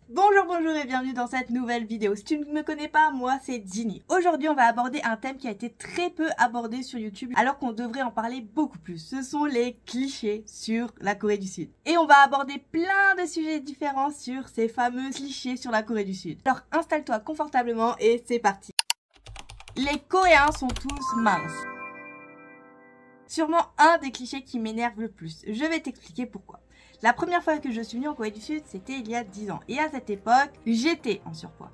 Bonjour et bienvenue dans cette nouvelle vidéo. Si tu ne me connais pas, moi c'est Ginny. Aujourd'hui on va aborder un thème qui a été très peu abordé sur YouTube alors qu'on devrait en parler beaucoup plus. Ce sont les clichés sur la Corée du Sud. Et on va aborder plein de sujets différents sur ces fameux clichés sur la Corée du Sud. Alors installe-toi confortablement et c'est parti. Les Coréens sont tous minces. Sûrement un des clichés qui m'énerve le plus. Je vais t'expliquer pourquoi. La première fois que je suis venue en Corée du Sud, c'était il y a 10 ans. Et à cette époque, j'étais en surpoids.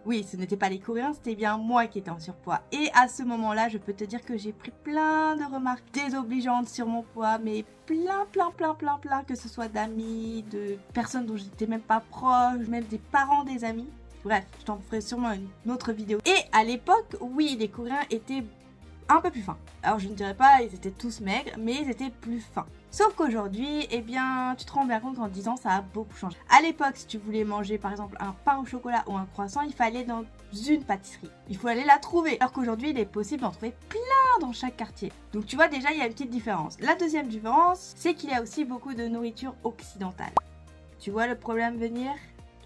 Oui, ce n'était pas les Coréens, c'était bien moi qui étais en surpoids. Et à ce moment-là, je peux te dire que j'ai pris plein de remarques désobligeantes sur mon poids, mais plein, que ce soit d'amis, de personnes dont j'étais même pas proche, même des parents des amis. Bref, je t'en ferai sûrement une autre vidéo. Et à l'époque, oui, les Coréens étaient un peu plus fins. Alors je ne dirais pas ils étaient tous maigres, mais ils étaient plus fins. Sauf qu'aujourd'hui, eh bien, tu te rends bien compte qu'en 10 ans, ça a beaucoup changé. À l'époque, si tu voulais manger par exemple un pain au chocolat ou un croissant, il fallait dans une pâtisserie. Il faut aller la trouver. Alors qu'aujourd'hui, il est possible d'en trouver plein dans chaque quartier. Donc tu vois déjà, il y a une petite différence. La deuxième différence, c'est qu'il y a aussi beaucoup de nourriture occidentale. Tu vois le problème venir ?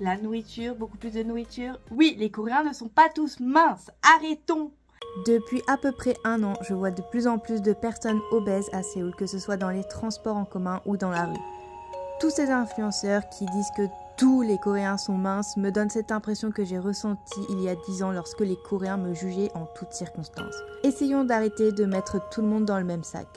La nourriture, beaucoup plus de nourriture. Oui, les Coréens ne sont pas tous minces. Arrêtons! Depuis à peu près un an, je vois de plus en plus de personnes obèses à Séoul, que ce soit dans les transports en commun ou dans la rue. Tous ces influenceurs qui disent que tous les Coréens sont minces me donnent cette impression que j'ai ressentie il y a 10 ans lorsque les Coréens me jugeaient en toutes circonstances. Essayons d'arrêter de mettre tout le monde dans le même sac.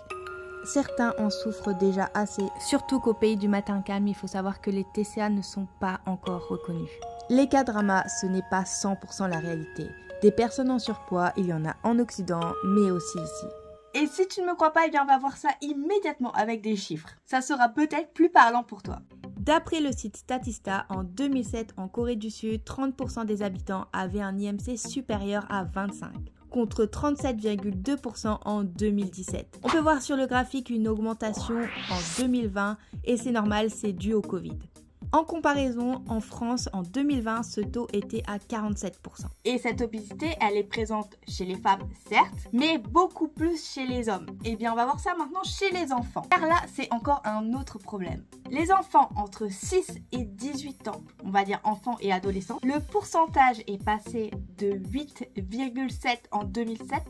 Certains en souffrent déjà assez, surtout qu'au pays du matin calme, il faut savoir que les TCA ne sont pas encore reconnus. Les K-dramas, ce n'est pas 100% la réalité. Des personnes en surpoids, il y en a en Occident, mais aussi ici. Et si tu ne me crois pas, eh bien on va voir ça immédiatement avec des chiffres. Ça sera peut-être plus parlant pour toi. D'après le site Statista, en 2007, en Corée du Sud, 30% des habitants avaient un IMC supérieur à 25, contre 37,2% en 2017. On peut voir sur le graphique une augmentation en 2020, et c'est normal, c'est dû au Covid. En comparaison, en France, en 2020, ce taux était à 47%. Et cette obésité, elle est présente chez les femmes, certes, mais beaucoup plus chez les hommes. Et bien, on va voir ça maintenant chez les enfants. Car là, c'est encore un autre problème. Les enfants entre 6 et 18 ans, on va dire enfants et adolescents, le pourcentage est passé de 8,7 en 2007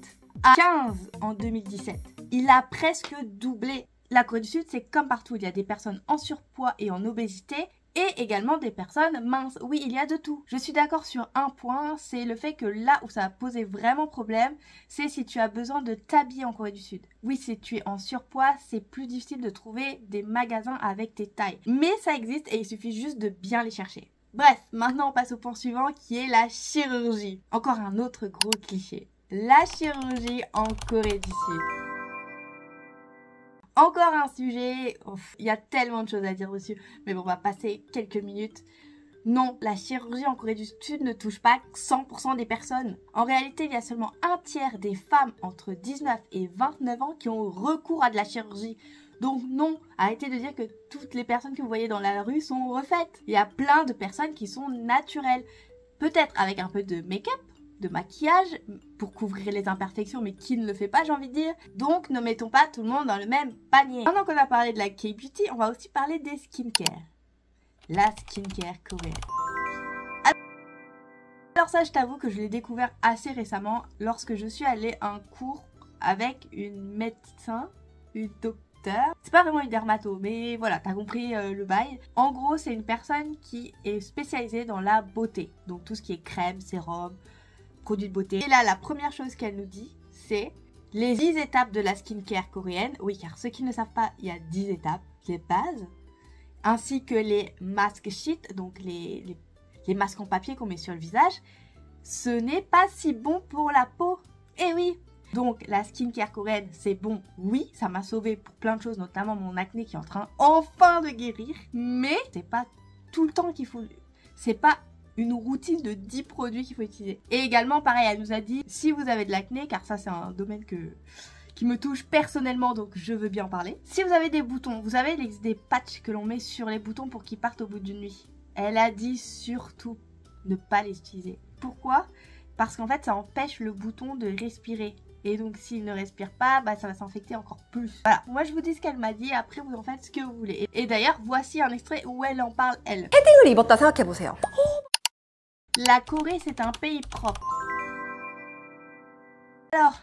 à 15 en 2017. Il a presque doublé. La Corée du Sud, c'est comme partout, il y a des personnes en surpoids et en obésité, et également des personnes minces. Oui, il y a de tout. Je suis d'accord sur un point, c'est le fait que là où ça va poser vraiment problème, c'est si tu as besoin de t'habiller en Corée du Sud. Oui, si tu es en surpoids, c'est plus difficile de trouver des magasins avec tes tailles. Mais ça existe et il suffit juste de bien les chercher. Bref, maintenant on passe au point suivant qui est la chirurgie. Encore un autre gros cliché. La chirurgie en Corée du Sud. Encore un sujet, il y a tellement de choses à dire dessus, mais bon, on va passer quelques minutes. Non, la chirurgie en Corée du Sud ne touche pas 100% des personnes. En réalité, il y a seulement un tiers des femmes entre 19 et 29 ans qui ont recours à de la chirurgie. Donc non, arrêtez de dire que toutes les personnes que vous voyez dans la rue sont refaites. Il y a plein de personnes qui sont naturelles. Peut-être avec un peu de make-up, de maquillage pour couvrir les imperfections, mais qui ne le fait pas, j'ai envie de dire. Donc ne mettons pas tout le monde dans le même panier. Maintenant qu'on a parlé de la K-beauty, on va aussi parler des skincare. La skincare coréenne. Alors ça, je t'avoue que je l'ai découvert assez récemment lorsque je suis allée à un cours avec une médecin, une docteur. C'est pas vraiment une dermato, mais voilà, t'as compris le bail. En gros, c'est une personne qui est spécialisée dans la beauté. Donc tout ce qui est crème, sérum, produits de beauté. Et là, la première chose qu'elle nous dit, c'est les 10 étapes de la skincare coréenne. Oui, car ceux qui ne savent pas, il y a 10 étapes, les bases. Ainsi que les masques sheet, donc les masques en papier qu'on met sur le visage. Ce n'est pas si bon pour la peau. Eh oui! Donc, la skincare coréenne, c'est bon, oui, ça m'a sauvé pour plein de choses, notamment mon acné qui est en train enfin de guérir. Mais c'est pas tout le temps qu'il faut... C'est pas une routine de 10 produits qu'il faut utiliser. Et également, pareil, elle nous a dit, si vous avez de l'acné, car ça c'est un domaine qui me touche personnellement, donc je veux bien en parler. Si vous avez des boutons, vous savez des patchs que l'on met sur les boutons pour qu'ils partent au bout d'une nuit. Elle a dit surtout ne pas les utiliser. Pourquoi ? Parce qu'en fait, ça empêche le bouton de respirer. Et donc s'il ne respire pas, bah ça va s'infecter encore plus. Voilà, moi je vous dis ce qu'elle m'a dit, après vous en faites ce que vous voulez. Et d'ailleurs, voici un extrait où elle en parle elle. 패딩을 입었다 생각해보세요. La Corée, c'est un pays propre. Alors,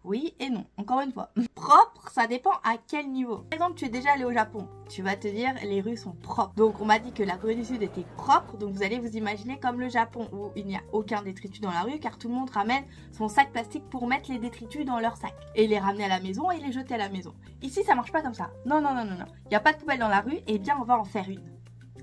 oui et non, encore une fois. Propre, ça dépend à quel niveau. Par exemple, tu es déjà allé au Japon. Tu vas te dire, les rues sont propres. Donc, on m'a dit que la Corée du Sud était propre. Donc, vous allez vous imaginer comme le Japon, où il n'y a aucun détritus dans la rue, car tout le monde ramène son sac plastique pour mettre les détritus dans leur sac. Et les ramener à la maison et les jeter à la maison. Ici, ça marche pas comme ça. Non, non, non, non, non. Il n'y a pas de poubelle dans la rue, et bien, on va en faire une.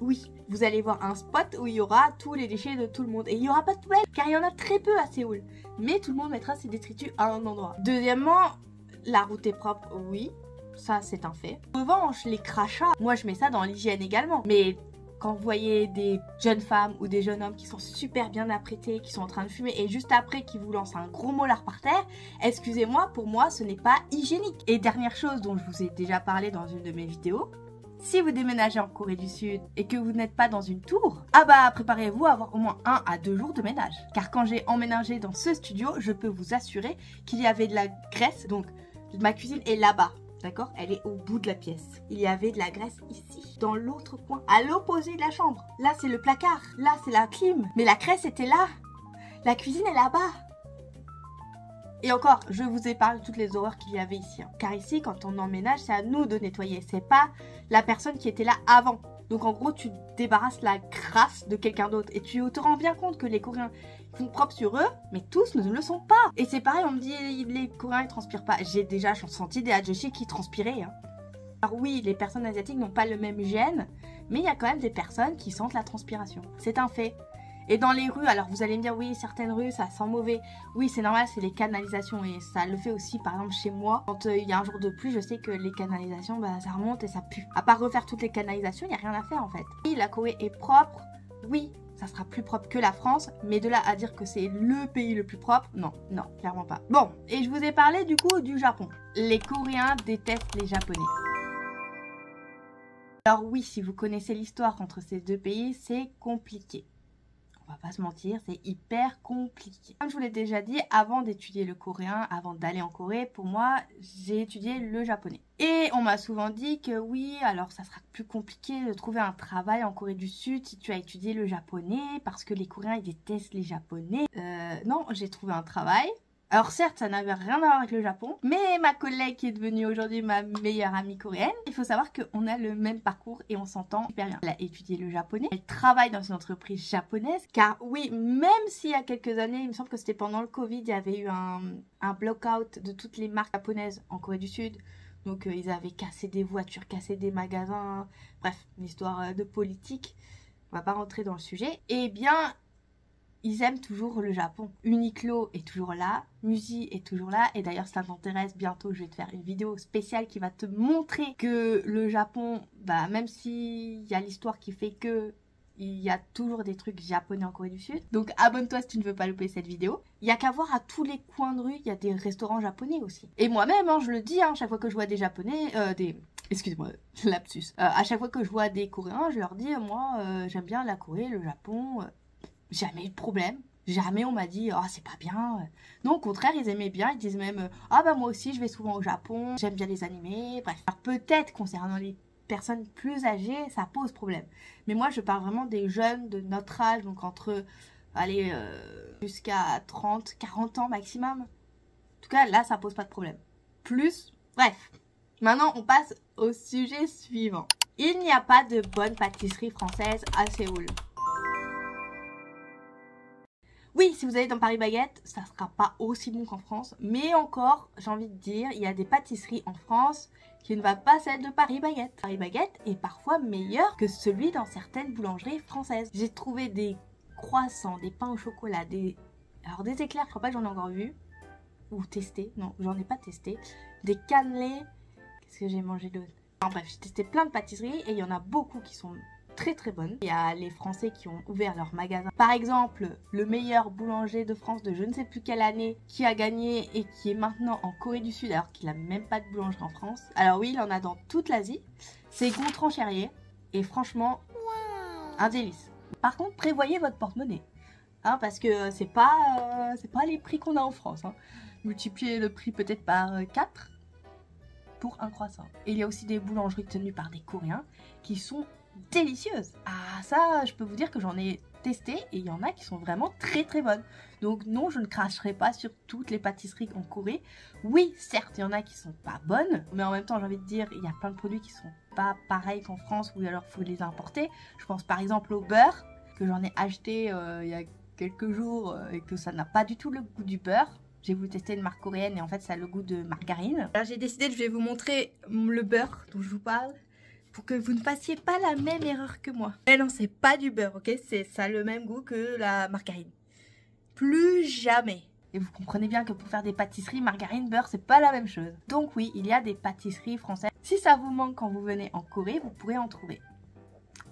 Oui, vous allez voir un spot où il y aura tous les déchets de tout le monde. Et il n'y aura pas de poubelle, car il y en a très peu à Séoul. Mais tout le monde mettra ses détritus à un endroit. Deuxièmement, la route est propre, oui, ça c'est un fait. En revanche, les crachats, moi je mets ça dans l'hygiène également. Mais quand vous voyez des jeunes femmes ou des jeunes hommes qui sont super bien apprêtés, qui sont en train de fumer, et juste après qui vous lancent un gros molar par terre, excusez-moi, pour moi ce n'est pas hygiénique. Et dernière chose dont je vous ai déjà parlé dans une de mes vidéos, si vous déménagez en Corée du Sud et que vous n'êtes pas dans une tour, ah bah préparez-vous à avoir au moins 1 à 2 jours de ménage. Car quand j'ai emménagé dans ce studio, je peux vous assurer qu'il y avait de la graisse. Donc ma cuisine est là-bas, d'accord? Elle est au bout de la pièce. Il y avait de la graisse ici, dans l'autre coin, à l'opposé de la chambre. Là c'est le placard, là c'est la clim. Mais la graisse était là. La cuisine est là-bas. Et encore, je vous épargne toutes les horreurs qu'il y avait ici. Hein. Car ici, quand on emménage, c'est à nous de nettoyer. C'est pas la personne qui était là avant. Donc en gros, tu débarrasses la crasse de quelqu'un d'autre. Et tu te rends bien compte que les Coréens font propre sur eux, mais tous ne le sont pas. Et c'est pareil, on me dit, les Coréens, ils transpirent pas. J'ai déjà senti des adjoshi qui transpiraient. Hein. Alors oui, les personnes asiatiques n'ont pas le même gène, mais il y a quand même des personnes qui sentent la transpiration. C'est un fait. Et dans les rues, alors vous allez me dire, oui, certaines rues, ça sent mauvais. Oui, c'est normal, c'est les canalisations. Et ça le fait aussi, par exemple, chez moi. Quand il y a un jour de pluie, je sais que les canalisations, bah, ça remonte et ça pue. À part refaire toutes les canalisations, il n'y a rien à faire, en fait. Oui, la Corée est propre. Oui, ça sera plus propre que la France. Mais de là à dire que c'est le pays le plus propre, non, non, clairement pas. Bon, et je vous ai parlé, du coup, du Japon. Les Coréens détestent les Japonais. Alors oui, si vous connaissez l'histoire entre ces deux pays, c'est compliqué. On va pas se mentir, c'est hyper compliqué. Comme je vous l'ai déjà dit, avant d'étudier le coréen, avant d'aller en Corée, pour moi, j'ai étudié le japonais. Et on m'a souvent dit que oui, alors ça sera plus compliqué de trouver un travail en Corée du Sud si tu as étudié le japonais, parce que les Coréens, ils détestent les Japonais. Non, j'ai trouvé un travail. Alors certes, ça n'avait rien à voir avec le Japon, mais ma collègue qui est devenue aujourd'hui ma meilleure amie coréenne, il faut savoir qu'on a le même parcours et on s'entend super bien. Elle a étudié le japonais, elle travaille dans une entreprise japonaise, car oui, même s'il y a quelques années, il me semble que c'était pendant le Covid, il y avait eu un block-out de toutes les marques japonaises en Corée du Sud. Donc ils avaient cassé des voitures, cassé des magasins, bref, une histoire de politique. On va pas rentrer dans le sujet. Eh bien, ils aiment toujours le Japon. Uniqlo est toujours là, Musi est toujours là. Et d'ailleurs, si ça t'intéresse, bientôt, je vais te faire une vidéo spéciale qui va te montrer que le Japon, bah, même s'il y a l'histoire qui fait que il y a toujours des trucs japonais en Corée du Sud. Donc abonne-toi si tu ne veux pas louper cette vidéo. Il y a qu'à voir à tous les coins de rue, il y a des restaurants japonais aussi. Et moi-même, hein, je le dis, hein, chaque fois que je vois des japonais, excusez-moi, lapsus. À chaque fois que je vois des Coréens, je leur dis, moi, j'aime bien la Corée, le Japon. Jamais eu de problème. Jamais on m'a dit « Ah, c'est pas bien ». Non, au contraire, ils aimaient bien. Ils disent même « Ah, bah moi aussi, je vais souvent au Japon. J'aime bien les animés. » Bref. Alors peut-être, concernant les personnes plus âgées, ça pose problème. Mais moi, je parle vraiment des jeunes de notre âge. Donc entre, allez, jusqu'à 30, 40 ans maximum. En tout cas, là, ça pose pas de problème. Plus, bref. Maintenant, on passe au sujet suivant. Il n'y a pas de bonne pâtisserie française à Séoul. Oui, si vous allez dans Paris Baguette, ça sera pas aussi bon qu'en France. Mais encore, j'ai envie de dire, il y a des pâtisseries en France qui ne va pas celle de Paris Baguette. Paris Baguette est parfois meilleur que celui dans certaines boulangeries françaises. J'ai trouvé des croissants, des pains au chocolat, alors des éclairs, je crois pas que j'en ai encore vu. Ou testé, non, j'en ai pas testé. Des cannelés, qu'est-ce que j'ai mangé d'autre? Enfin bref, j'ai testé plein de pâtisseries et il y en a beaucoup qui sont très très bonne. Il y a les Français qui ont ouvert leur magasin. Par exemple, le meilleur boulanger de France de je ne sais plus quelle année qui a gagné et qui est maintenant en Corée du Sud alors qu'il n'a même pas de boulangerie en France. Alors oui, il en a dans toute l'Asie. C'est Gontran-Cherrier et franchement, un délice. Par contre, prévoyez votre porte-monnaie. Hein, parce que c'est pas les prix qu'on a en France. Hein. multipliez le prix peut-être par 4 pour un croissant. Et il y a aussi des boulangeries tenues par des Coréens qui sont délicieuses. Ah ça, je peux vous dire que j'en ai testé et il y en a qui sont vraiment très très bonnes. Donc non, je ne cracherai pas sur toutes les pâtisseries en Corée. Oui, certes, il y en a qui sont pas bonnes, mais en même temps, j'ai envie de dire, il y a plein de produits qui sont pas pareils qu'en France ou alors faut les importer. Je pense par exemple au beurre, que j'en ai acheté il y a quelques jours et que ça n'a pas du tout le goût du beurre. J'ai voulu tester une marque coréenne et en fait ça a le goût de margarine. Alors j'ai décidé que je vais vous montrer le beurre dont je vous parle pour que vous ne fassiez pas la même erreur que moi. Mais non, c'est pas du beurre, ok? Ça a le même goût que la margarine. Plus jamais. Et vous comprenez bien que pour faire des pâtisseries, margarine, beurre, c'est pas la même chose. Donc oui, il y a des pâtisseries françaises. Si ça vous manque quand vous venez en Corée, vous pourrez en trouver.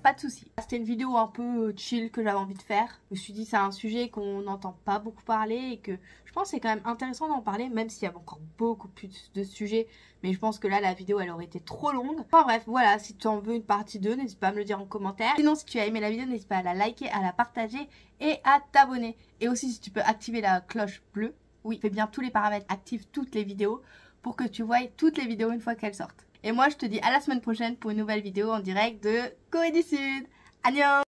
Pas de soucis. C'était une vidéo un peu chill que j'avais envie de faire. Je me suis dit c'est un sujet qu'on n'entend pas beaucoup parler et que je pense que c'est quand même intéressant d'en parler, même s'il y a encore beaucoup plus de sujets. Mais je pense que là la vidéo elle aurait été trop longue. Enfin bref, voilà, si tu en veux une partie 2, n'hésite pas à me le dire en commentaire. Sinon si tu as aimé la vidéo, n'hésite pas à la liker, à la partager et à t'abonner. Et aussi si tu peux activer la cloche bleue. Oui, fais bien tous les paramètres, active toutes les vidéos pour que tu voies toutes les vidéos une fois qu'elles sortent. Et moi, je te dis à la semaine prochaine pour une nouvelle vidéo en direct de Corée du Sud. Annyeong!